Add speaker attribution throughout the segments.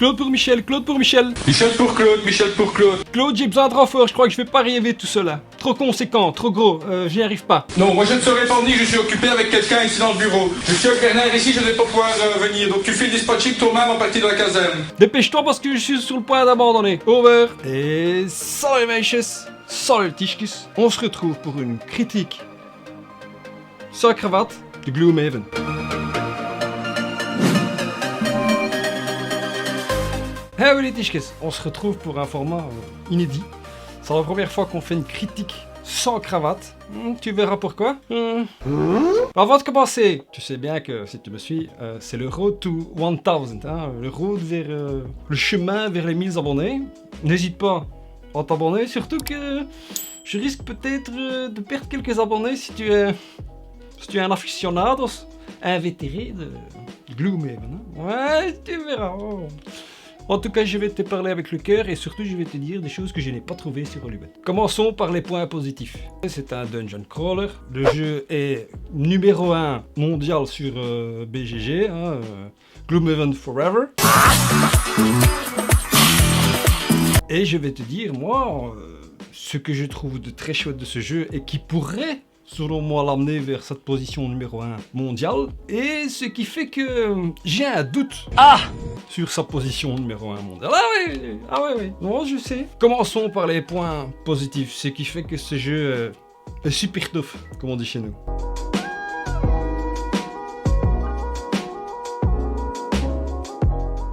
Speaker 1: Claude pour Michel, Claude pour Michel.
Speaker 2: Michel pour Claude, Michel pour Claude.
Speaker 1: Claude, j'ai besoin de renfort, je crois que je vais pas arriver tout seul là. Trop conséquent, trop gros, j'y arrive pas.
Speaker 2: Non, moi je ne serai pas venu, je suis occupé avec quelqu'un ici dans le bureau. Je suis avec Bernard ici, je ne vais pas pouvoir venir. Donc tu fais le dispatching toi-même à partir de la caserne.
Speaker 1: Dépêche-toi parce que je suis sur le point d'abandonner. Over. Et salut meisjes, salut tischkes. On se retrouve pour une critique sans cravate de Gloomhaven. Ah oui les tischkes, on se retrouve pour un format inédit. C'est la première fois qu'on fait une critique sans cravate. Tu verras pourquoi. Avant de commencer, tu sais bien que si tu me suis, c'est le road to 1000, hein, le road vers le chemin vers les 1000 abonnés. N'hésite pas à t'abonner, surtout que je risque peut-être de perdre quelques abonnés si tu es un aficionados invétéré de Gloomhaven. Hein. Ouais, tu verras. En tout cas, je vais te parler avec le cœur et surtout je vais te dire des choses que je n'ai pas trouvées sur Hollywood. Commençons par les points positifs. C'est un dungeon crawler. Le jeu est numéro 1 mondial sur BGG, hein, Gloomhaven Forever. Et je vais te dire, moi, ce que je trouve de très chouette de ce jeu et qui pourrait, selon moi, l'amener vers cette position numéro 1 mondiale. Et ce qui fait que j'ai un doute sur sa position numéro 1 mondiale. Ah oui, non, je sais. Commençons par les points positifs, ce qui fait que ce jeu est super tough, comme on dit chez nous.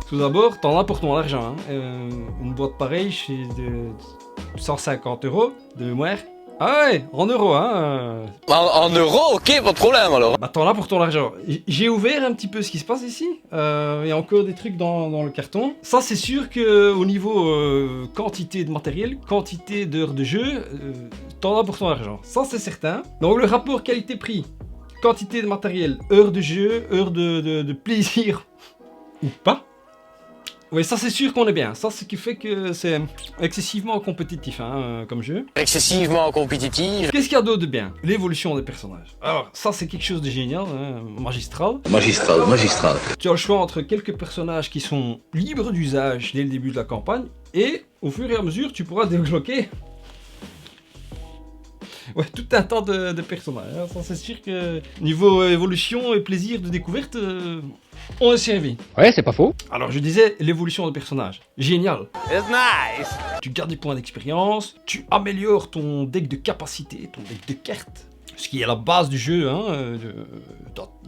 Speaker 1: Tout d'abord, t'en as pour ton argent. Hein. Une boîte pareille, c'est de 150 € de mémoire. Ah ouais, en euros, hein.
Speaker 3: En euros, ok, pas de problème alors.
Speaker 1: Bah t'en as pour ton argent. J'ai ouvert un petit peu ce qui se passe ici. Il y a encore des trucs dans le carton. Ça c'est sûr que au niveau quantité de matériel, quantité d'heures de jeu, t'en as pour ton argent. Ça c'est certain. Donc le rapport qualité-prix, quantité de matériel, heures de jeu, heures de plaisir ou pas. Oui, ça c'est sûr qu'on est bien. Ça, c'est ce qui fait que c'est excessivement compétitif hein, comme jeu.
Speaker 3: Excessivement compétitif.
Speaker 1: Qu'est-ce qu'il y a d'autre de bien? L'évolution des personnages. Alors, ça c'est quelque chose de génial, hein, magistral.
Speaker 4: Magistral.
Speaker 1: Tu as le choix entre quelques personnages qui sont libres d'usage dès le début de la campagne, et au fur et à mesure, tu pourras débloquer tout un tas de personnages. Hein. Ça c'est sûr que niveau évolution et plaisir de découverte, on est servi.
Speaker 4: Ouais, c'est pas faux.
Speaker 1: Alors je disais l'évolution des personnages. Génial.
Speaker 3: It's nice.
Speaker 1: Tu gardes des points d'expérience, tu améliores ton deck de capacité, ton deck de cartes. Ce qui est la base du jeu, hein,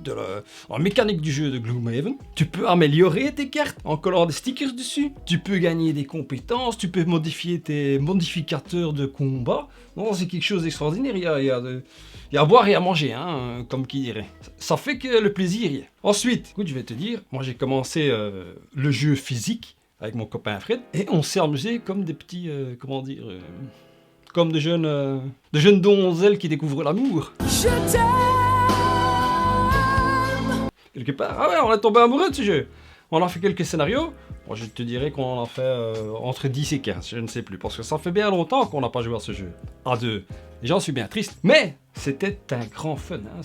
Speaker 1: de la mécanique du jeu de Gloomhaven. Tu peux améliorer tes cartes en collant des stickers dessus. Tu peux gagner des compétences, tu peux modifier tes modificateurs de combat. Non, c'est quelque chose d'extraordinaire. Il y a à boire et à manger, hein, comme qui dirait. Ça fait que le plaisir y est. Ensuite, écoute, je vais te dire, moi j'ai commencé le jeu physique avec mon copain Fred, et on s'est amusé comme des petits, comme de jeunes donzelles qui découvrent l'amour. Je t'aime. Quelque part, ah ouais, on est tombé amoureux de ce jeu. On a fait quelques scénarios. Bon, je te dirais qu'on en a fait entre 10 et 15, je ne sais plus, parce que ça fait bien longtemps qu'on n'a pas joué à ce jeu. À deux. Et j'en suis bien triste. Mais c'était un grand fun, hein.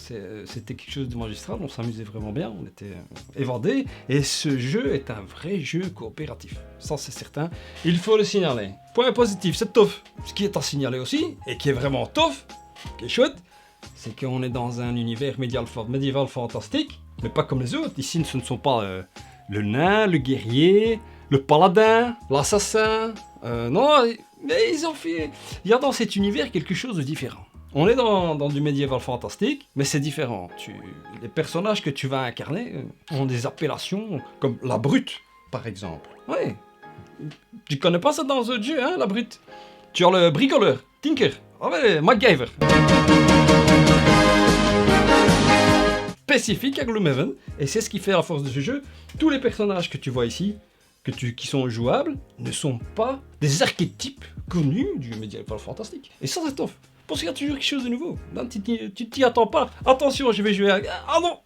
Speaker 1: C'était quelque chose de magistral, on s'amusait vraiment bien, on était évadés. Et ce jeu est un vrai jeu coopératif. Ça c'est certain, il faut le signaler. Point positif, c'est tough. Ce qui est à signaler aussi, et qui est vraiment tough, qui est chouette, c'est qu'on est dans un univers médiéval fantastique, mais pas comme les autres. Ici, ce ne sont pas le nain, le guerrier, le paladin, l'assassin. Non, mais ils ont fait... Il y a dans cet univers quelque chose de différent. On est dans du médiéval fantastique, mais c'est différent. Les personnages que tu vas incarner ont des appellations comme la brute, par exemple. Ouais. Tu connais pas ça dans un jeu, hein, la brute? Tu as le bricoleur, Tinker, ah ouais, MacGyver. Spécifique à Gloomhaven, et c'est ce qui fait la force de ce jeu. Tous les personnages que tu vois ici, qui sont jouables, ne sont pas des archétypes connus du médiéval fantastique. Et ça, c'est tough. Parce qu'il y a toujours quelque chose de nouveau. Là, tu t'y attends pas. Attention, je vais jouer à... Ah non.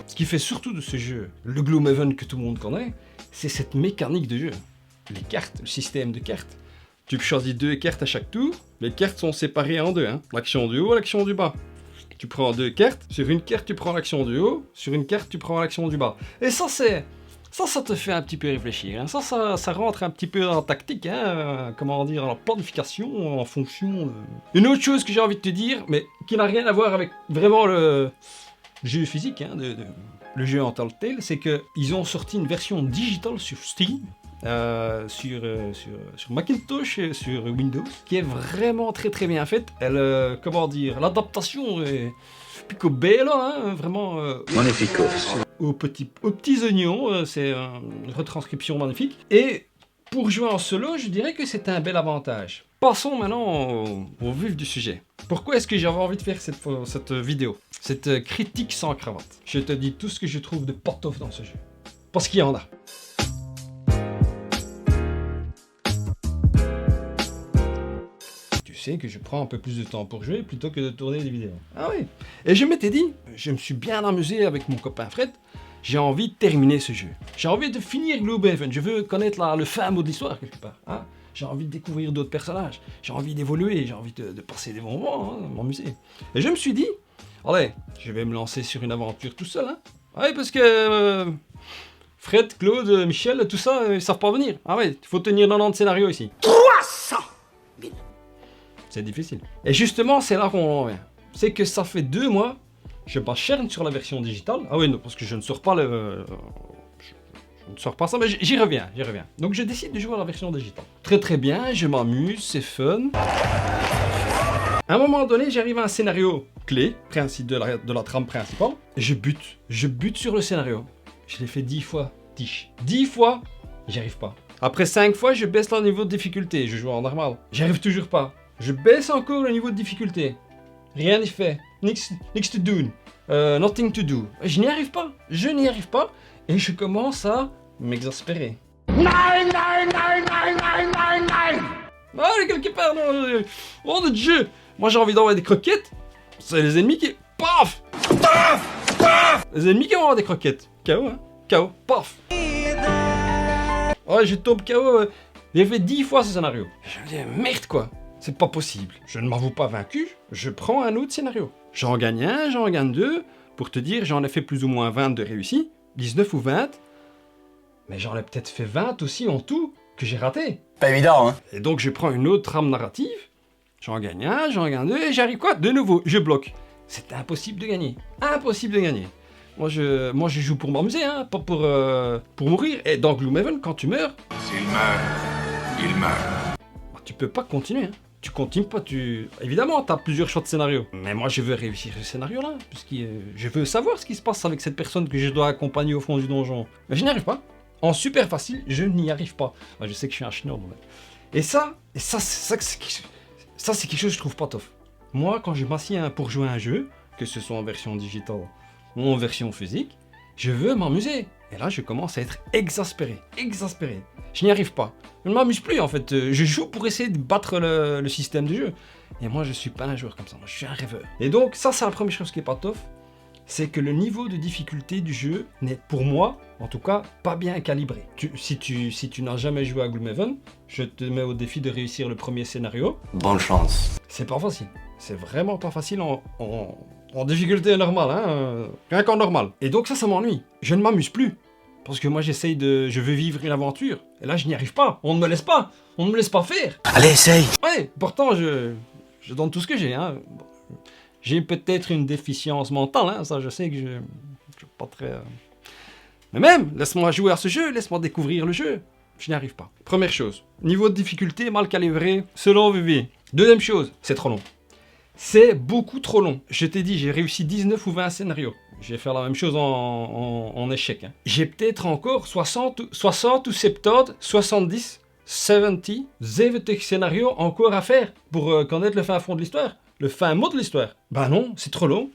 Speaker 1: Ce qui fait surtout de ce jeu, le Gloomhaven que tout le monde connaît, c'est cette mécanique de jeu. Les cartes, le système de cartes. Tu choisis 2 cartes à chaque tour. Les cartes sont séparées en 2. Hein. L'action du haut et l'action du bas. Tu prends 2 cartes. Sur une carte, tu prends l'action du haut. Sur une carte, tu prends l'action du bas. Et ça, Ça te fait un petit peu réfléchir. Hein. Ça rentre un petit peu dans la tactique, hein, comment dire, dans la planification, en fonction. Une autre chose que j'ai envie de te dire, mais qui n'a rien à voir avec vraiment le jeu physique, hein, le jeu en tant que tel, c'est qu'ils ont sorti une version digitale sur Steam, sur Macintosh et sur Windows, qui est vraiment très très bien faite. Elle, comment dire, l'adaptation est pico bella, hein, vraiment.
Speaker 3: Magnifique.
Speaker 1: Aux petits oignons, c'est une retranscription magnifique. Et pour jouer en solo, je dirais que c'est un bel avantage. Passons maintenant au vif du sujet. Pourquoi est-ce que j'avais envie de faire cette vidéo? Cette critique sans cravate. Je te dis tout ce que je trouve de potof dans ce jeu. Parce qu'il y en a. Tu sais que je prends un peu plus de temps pour jouer plutôt que de tourner des vidéos. Ah oui. Et je m'étais dit, je me suis bien amusé avec mon copain Fred. J'ai envie de terminer ce jeu. J'ai envie de finir Gloomhaven. Je veux connaître le fin mot de l'histoire quelque part. Hein. J'ai envie de découvrir d'autres personnages. J'ai envie d'évoluer. J'ai envie de passer des bons moments, hein, m'amuser. Et je me suis dit, allez, je vais me lancer sur une aventure tout seul. Hein. Ouais, parce que Fred, Claude, Michel, tout ça, ils savent pas venir. Ah ouais, il faut tenir 90 scénarios ici.
Speaker 4: 300 000.
Speaker 1: C'est difficile. Et justement, c'est là qu'on en vient. C'est que ça fait 2 mois, je m'acharne sur la version digitale. Ah oui, non, parce que je ne sors pas je ne sors pas ça, mais j'y reviens. Donc je décide de jouer à la version digitale. Très très bien, je m'amuse, c'est fun. À un moment donné, j'arrive à un scénario clé, principe de la trame principale, et je bute sur le scénario. Je l'ai fait 10 fois, 10 fois, j'y arrive pas. Après 5 fois, je baisse le niveau de difficulté, je joue en normal. J'y arrive toujours pas. Je baisse encore le niveau de difficulté. Rien n'est fait. Nix to do. Nothing to do. Je n'y arrive pas. Et je commence à m'exaspérer. Ah, quelque part, non. Oh de Dieu. Moi j'ai envie d'envoyer des croquettes. C'est les ennemis qui... Paf. Les ennemis qui vont avoir des croquettes. KO, hein. KO. Paf. Oh, je tombe KO. J'ai fait 10 fois ce scénario. Je me dis, merde quoi. C'est pas possible. Je ne m'avoue pas vaincu. Je prends un autre scénario. J'en gagne un, j'en gagne 2. Pour te dire, j'en ai fait plus ou moins 20 de réussis. 19 ou 20. Mais j'en ai peut-être fait 20 aussi en tout que j'ai raté.
Speaker 3: Pas évident, hein.
Speaker 1: Et donc je prends une autre trame narrative. J'en gagne un, j'en gagne 2 et j'arrive quoi? De nouveau, je bloque. C'est impossible de gagner. Impossible de gagner. Moi je joue pour m'amuser, hein, pas pour mourir. Et dans Gloomhaven, quand tu meurs...
Speaker 2: S'il meurt, il meurt.
Speaker 1: Bah, tu peux pas continuer, hein. Tu continues pas, Évidemment, t'as plusieurs choix de scénario. Mais moi, je veux réussir ce scénario-là. Parce que je veux savoir ce qui se passe avec cette personne que je dois accompagner au fond du donjon. Mais je n'y arrive pas. En super facile, je n'y arrive pas. Moi, je sais que je suis un schnob. Et ça, c'est quelque chose que je trouve pas tough. Moi, quand je m'assieds pour jouer à un jeu, que ce soit en version digitale ou en version physique, je veux m'amuser. Et là, je commence à être exaspéré. Je n'y arrive pas. Je ne m'amuse plus en fait. Je joue pour essayer de battre le système du jeu. Et moi, je suis pas un joueur comme ça. Moi, je suis un rêveur. Et donc, ça, c'est la première chose qui est pas tough. C'est que le niveau de difficulté du jeu n'est, pour moi, en tout cas, pas bien calibré. Si tu n'as jamais joué à Gloomhaven, je te mets au défi de réussir le premier scénario.
Speaker 3: Bonne chance.
Speaker 1: C'est pas facile. C'est vraiment pas facile en difficulté normale, hein. Rien qu'en normal. Et donc ça m'ennuie. Je ne m'amuse plus. Parce que moi je veux vivre une aventure. Et là je n'y arrive pas. On ne me laisse pas. On ne me laisse pas faire.
Speaker 3: Allez, essaye.
Speaker 1: Ouais, pourtant je donne tout ce que j'ai, hein. J'ai peut-être une déficience mentale, hein. Ça je sais que je suis pas très... Mais même, laisse-moi jouer à ce jeu, laisse-moi découvrir le jeu. Je n'y arrive pas. Première chose, niveau de difficulté mal calibré, selon VV. Deuxième chose, c'est trop long. C'est beaucoup trop long. Je t'ai dit, j'ai réussi 19 ou 20 scénarios. Je vais faire la même chose en échec. Hein. J'ai peut-être encore 60 ou 70, 70 scénarios encore à faire pour connaître le fin fond de l'histoire. Le fin mot de l'histoire. Bah non, c'est trop long.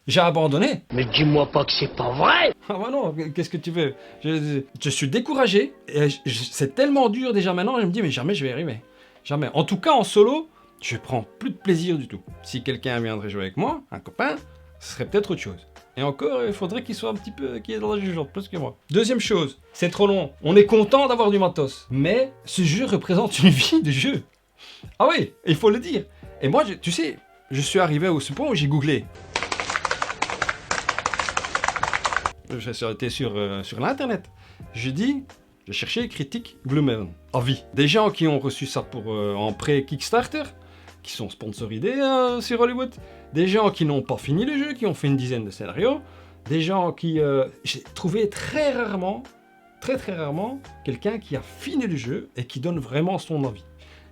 Speaker 1: J'ai abandonné.
Speaker 4: Mais dis-moi pas que c'est pas vrai.
Speaker 1: Ah bah non, qu'est-ce que tu veux? Je suis découragé. Et c'est tellement dur déjà maintenant, je me dis mais jamais je vais y arriver. Jamais. En tout cas en solo, je prends plus de plaisir du tout. Si quelqu'un viendrait jouer avec moi, un copain, ce serait peut-être autre chose. Et encore, il faudrait qu'il soit un petit peu, qu'il est dans la jugeante, plus que moi. Deuxième chose, c'est trop long. On est content d'avoir du matos. Mais ce jeu représente une vie de jeu. Ah oui, il faut le dire. Et moi, tu sais, je suis arrivé au point où j'ai googlé. J'ai été sur l'internet. Je dis, j'ai cherché critique Gloomhaven, avis. Des gens qui ont reçu ça pour en pré-Kickstarter, qui sont sponsorisés sur Hollywood, des gens qui n'ont pas fini le jeu, qui ont fait une dizaine de scénarios, des gens qui... j'ai trouvé très rarement, très rarement, quelqu'un qui a fini le jeu et qui donne vraiment son avis.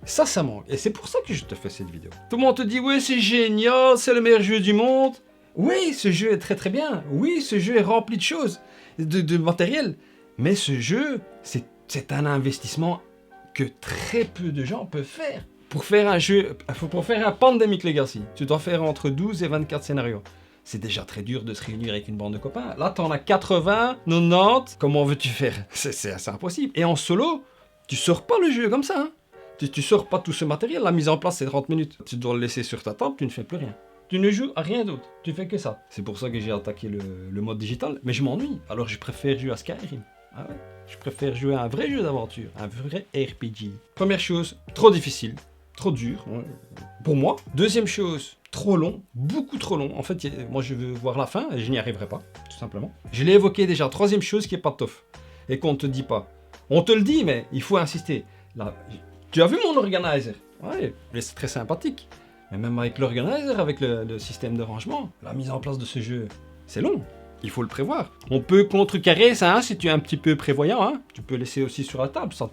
Speaker 1: Ça manque. Et c'est pour ça que je te fais cette vidéo. Tout le monde te dit, ouais, c'est génial, c'est le meilleur jeu du monde. Oui, ce jeu est très bien. Oui, ce jeu est rempli de choses, de matériel. Mais ce jeu, c'est un investissement que très peu de gens peuvent faire. Pour faire un jeu, pour faire un Pandemic Legacy, tu dois faire entre 12 et 24 scénarios. C'est déjà très dur de se réunir avec une bande de copains. Là, t'en as 80, 90. Comment veux-tu faire? C'est impossible. Et en solo, tu sors pas le jeu comme ça. Hein. Tu sors pas tout ce matériel. La mise en place, c'est 30 minutes. Tu dois le laisser sur ta table, tu ne fais plus rien. Tu ne joues à rien d'autre. Tu fais que ça. C'est pour ça que j'ai attaqué le mode digital. Mais je m'ennuie. Alors, je préfère jouer à Skyrim. Ah ouais. Je préfère jouer à un vrai jeu d'aventure. Un vrai RPG. Première chose, trop difficile. Trop dur, pour moi. Deuxième chose, trop long, beaucoup trop long. En fait, moi je veux voir la fin et je n'y arriverai pas, tout simplement. Je l'ai évoqué déjà. Troisième chose qui est pas tough et qu'on te dit pas. On te le dit, mais il faut insister. Là, tu as vu mon organizer? Ouais, c'est très sympathique. Mais même avec l'organizer, avec le système de rangement, la mise en place de ce jeu, c'est long. Il faut le prévoir. On peut contrecarrer ça hein, si tu es un petit peu prévoyant. Hein. Tu peux laisser aussi sur la table. Ça...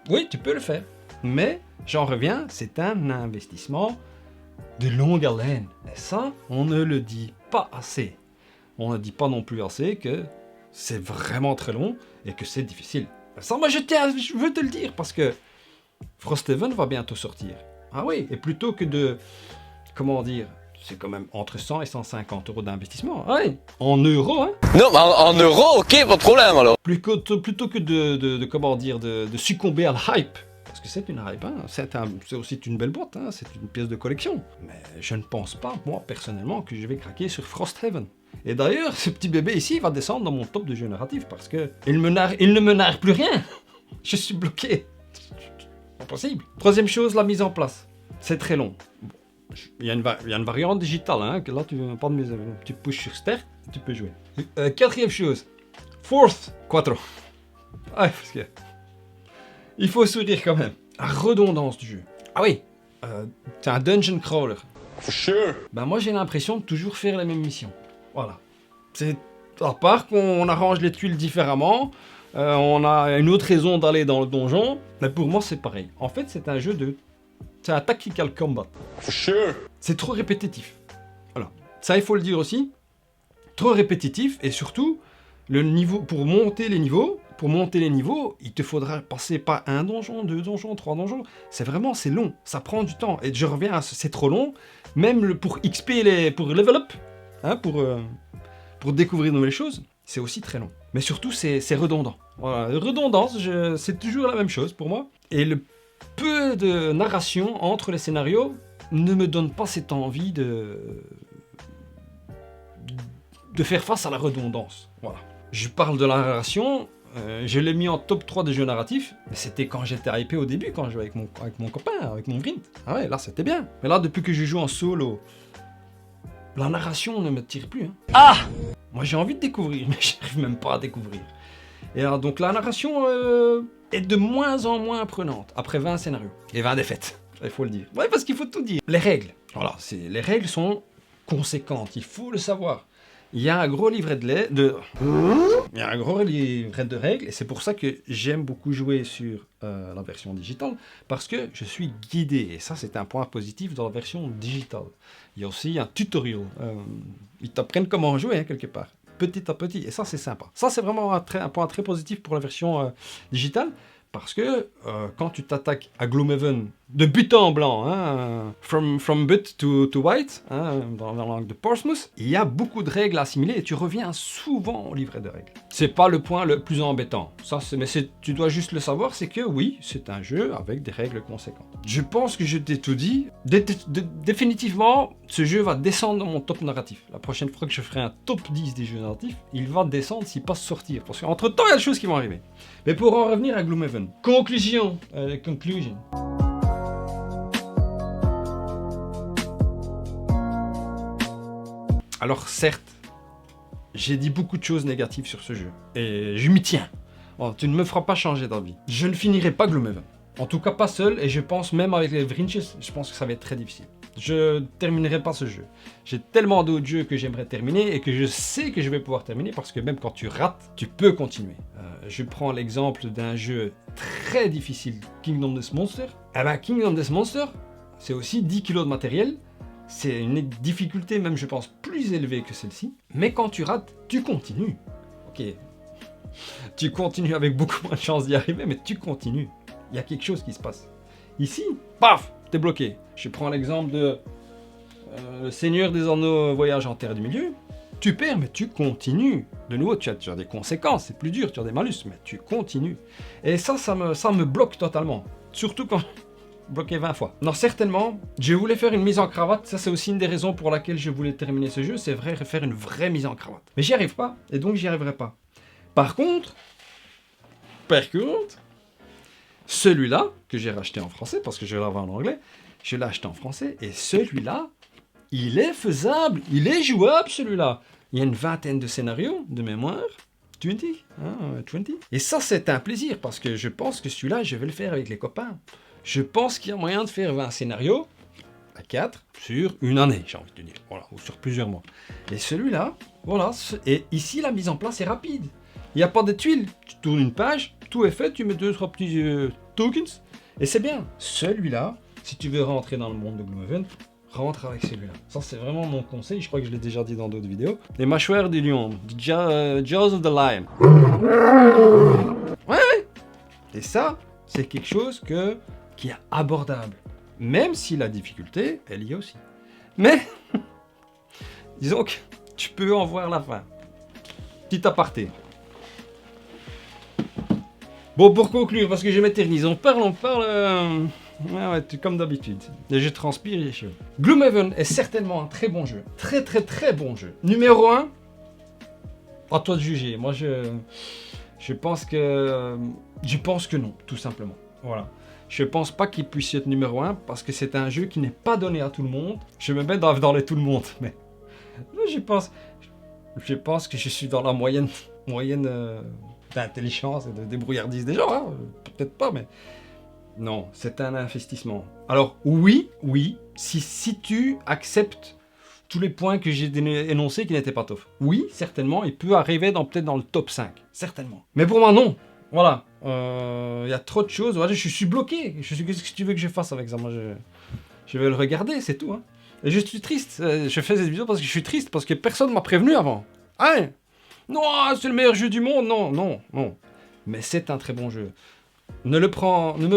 Speaker 1: Oui, tu peux le faire. Mais, j'en reviens, c'est un investissement de longue haleine. Et ça, on ne le dit pas assez. On ne dit pas non plus assez que c'est vraiment très long et que c'est difficile. Ça, moi, je veux te le dire parce que Frosthaven va bientôt sortir. Ah oui, et plutôt que de... Comment dire? C'est quand même entre 100 et 150 euros d'investissement. Ah oui, en euros, hein.
Speaker 3: Non, mais en euros, ok, pas de problème alors.
Speaker 1: Plutôt que de succomber à la hype. Parce que c'est une hype, hein. C'est aussi une belle boîte, hein. C'est une pièce de collection. Mais je ne pense pas, moi, personnellement, que je vais craquer sur Frosthaven. Et d'ailleurs, ce petit bébé ici va descendre dans mon top de jeux narratifs parce que il ne me narre plus rien. Je suis bloqué. Impossible. Troisième chose, la mise en place. C'est très long. Il y a une variante digitale, hein, que là, tu pushes sur Start, tu peux jouer. Quatrième chose, Fourth Quattro. Ah, parce que... Il faut sourire quand même. La redondance du jeu. Ah oui, c'est un dungeon crawler.
Speaker 2: For sure.
Speaker 1: Ben moi j'ai l'impression de toujours faire la même mission. Voilà. C'est à part qu'on arrange les tuiles différemment, on a une autre raison d'aller dans le donjon, mais pour moi c'est pareil. En fait c'est un jeu c'est un tactical combat.
Speaker 2: For sure.
Speaker 1: C'est trop répétitif. Voilà. Ça il faut le dire aussi. Trop répétitif et surtout le niveau pour monter les niveaux. Pour monter les niveaux, il te faudra passer pas un donjon, 2 donjons, 3 donjons. C'est long, ça prend du temps. Et je reviens à c'est trop long. Même pour XP, pour level up, hein, pour découvrir de nouvelles choses, c'est aussi très long. Mais surtout, c'est redondant. Voilà, redondance, c'est toujours la même chose pour moi. Et le peu de narration entre les scénarios ne me donne pas cette envie de faire face à la redondance. Voilà. Je parle de la narration... je l'ai mis en top 3 des jeux narratifs, mais c'était quand j'étais hypé au début, quand je jouais avec mon copain, avec mon Vrint. Ah ouais, là c'était bien. Mais là, depuis que je joue en solo, la narration ne me tire plus. Hein. Ah! Moi j'ai envie de découvrir, mais j'arrive même pas à découvrir. Et alors, donc la narration est de moins en moins prenante, après 20 scénarios. Et 20 défaites, il faut le dire. Ouais, parce qu'il faut tout dire. Les règles. Voilà, les règles sont conséquentes, il faut le savoir. Il y a un gros livret Il y a un gros livret de règles et c'est pour ça que j'aime beaucoup jouer sur la version digitale parce que je suis guidé et ça c'est un point positif dans la version digitale. Il y a aussi un tutoriel. Ils t'apprennent comment jouer hein, quelque part, petit à petit et ça c'est sympa. Ça c'est vraiment un point très positif pour la version digitale. Parce que quand tu t'attaques à Gloomhaven de but en blanc, hein, from but to white, hein, dans la langue de Portsmouth, il y a beaucoup de règles à assimiler et tu reviens souvent au livret de règles. C'est pas le point le plus embêtant. Mais tu dois juste le savoir, c'est que oui, c'est un jeu avec des règles conséquentes. Je pense que je t'ai tout dit. Définitivement, ce jeu va descendre dans mon top narratif. La prochaine fois que je ferai un top 10 des jeux narratifs, il va descendre s'il passe sortir. Parce qu'entre temps, il y a des choses qui vont arriver. Mais pour en revenir à Gloomhaven. Conclusion. Alors certes, j'ai dit beaucoup de choses négatives sur ce jeu. Et je m'y tiens. Oh, tu ne me feras pas changer d'avis. Je ne finirai pas Gloomhaven. En tout cas pas seul, et je pense même avec les Vrinches, je pense que ça va être très difficile. Je terminerai pas ce jeu. J'ai tellement d'autres jeux que j'aimerais terminer et que je sais que je vais pouvoir terminer parce que même quand tu rates, tu peux continuer. Je prends l'exemple d'un jeu très difficile, Kingdom Death Monster. Eh ben, Kingdom Death Monster, c'est aussi 10 kg de matériel. C'est une difficulté même, je pense, plus élevée que celle-ci. Mais quand tu rates, tu continues. Ok. Tu continues avec beaucoup moins de chances d'y arriver, mais tu continues. Il y a quelque chose qui se passe. Ici, paf, t'es bloqué. Je prends l'exemple de le Seigneur des Anneaux Voyage en Terre du Milieu. Tu perds, mais tu continues. De nouveau, tu as des conséquences, c'est plus dur, tu as des malus, mais tu continues. Et ça me bloque totalement. Surtout quand... bloqué 20 fois. Non, certainement, je voulais faire une mise en cravate. Ça, c'est aussi une des raisons pour laquelle je voulais terminer ce jeu. C'est vrai, faire une vraie mise en cravate. Mais j'y arrive pas, et donc j'y arriverai pas. Par contre, celui-là, que j'ai racheté en français, parce que je l'avais en anglais, je l'ai acheté en français, et celui-là, il est faisable, il est jouable, celui-là. Il y a une vingtaine de scénarios de mémoire. 20. Et ça, c'est un plaisir, parce que je pense que celui-là, je vais le faire avec les copains. Je pense qu'il y a moyen de faire 20 scénarios à 4 sur une année, j'ai envie de dire. Voilà, ou sur plusieurs mois. Et celui-là, voilà. Et ici, la mise en place est rapide. Il n'y a pas de tuiles. Tu tournes une page, tout est fait, tu mets 2-3 petits tokens, et c'est bien. Celui-là, si tu veux rentrer dans le monde de Gloomhaven, rentre avec celui-là. Ça, c'est vraiment mon conseil. Je crois que je l'ai déjà dit dans d'autres vidéos. Les mâchoires du lion. Jaws of the Lion. Ouais. Et ça, c'est quelque chose qui est abordable. Même si la difficulté, elle y est aussi. Mais, disons que tu peux en voir la fin. Petit aparté. Bon, pour conclure, parce que je m'éternise, on parle... Ouais, comme d'habitude. Et je transpire, j'ai chaud. Gloomhaven est certainement un très bon jeu. Très bon jeu. Numéro 1, à toi de juger. Moi, je pense que... Je pense que non, tout simplement. Voilà. Je pense pas qu'il puisse être numéro 1, parce que c'est un jeu qui n'est pas donné à tout le monde. Je me mets dans les tout le monde, mais... Je pense que je suis dans la moyenne d'intelligence et de débrouillardise des gens, hein. Peut-être pas, mais... Non, c'est un investissement. Alors, oui, si tu acceptes tous les points que j'ai énoncés qui n'étaient pas top. Oui, certainement, il peut arriver peut-être dans le top 5. Certainement. Mais pour moi, non. Voilà. Il y a trop de choses. Voilà, je suis bloqué. Qu'est-ce que tu veux que je fasse avec ça? Moi, je vais le regarder, c'est tout. Hein. Et je suis triste. Je fais cette vidéo parce que je suis triste, parce que personne ne m'a prévenu avant. Ah, non, c'est le meilleur jeu du monde. Non. Mais c'est un très bon jeu. Ne me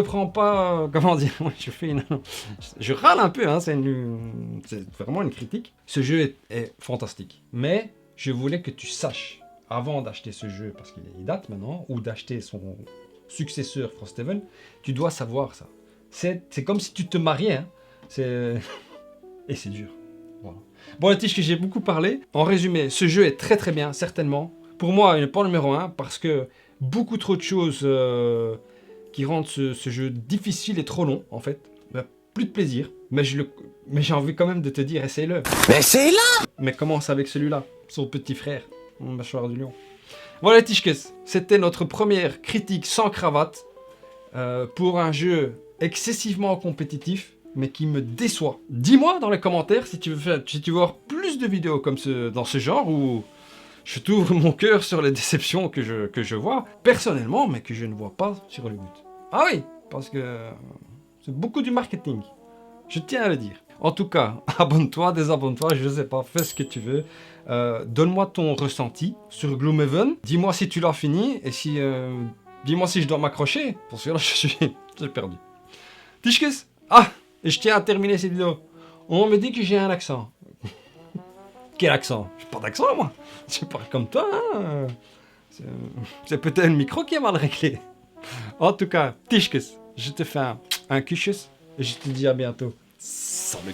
Speaker 1: prends pas, comment dire, je râle un peu, hein, c'est vraiment une critique. Ce jeu est fantastique, mais je voulais que tu saches, avant d'acheter ce jeu, parce qu'il date maintenant, ou d'acheter son successeur Frosthaven, tu dois savoir ça. C'est comme si tu te mariais, hein. Et c'est dur. Voilà. Bon, les tiges que j'ai beaucoup parlé, en résumé, ce jeu est très bien, certainement. Pour moi, il n'est pas numéro 1, parce que beaucoup trop de choses... qui rendent ce jeu difficile et trop long, en fait. Bah, plus de plaisir. Mais j'ai envie quand même de te dire, essaye-le.
Speaker 3: Mais c'est là!
Speaker 1: Mais commence avec celui-là, son petit frère, mon mâchoire du lion. Voilà, Tischkes, c'était notre première critique sans cravate pour un jeu excessivement compétitif, mais qui me déçoit. Dis-moi dans les commentaires si tu veux voir plus de vidéos comme dans ce genre, où... je t'ouvre mon cœur sur les déceptions que je vois, personnellement, mais que je ne vois pas sur Hollywood. Ah oui, parce que c'est beaucoup du marketing. Je tiens à le dire. En tout cas, abonne-toi, désabonne-toi, je sais pas, fais ce que tu veux. Donne-moi ton ressenti sur Gloomhaven. Dis-moi si tu l'as fini, et si... dis-moi si je dois m'accrocher, parce que là, j'ai perdu. Tischkes. Ah, et je tiens à terminer cette vidéo. On me dit que j'ai un accent. Quel accent? J'ai pas d'accent, moi. Je parle comme toi, hein. C'est peut-être le micro qui est mal réglé. En tout cas, Tischkes, je te fais un kuchus et je te dis à bientôt. Salut,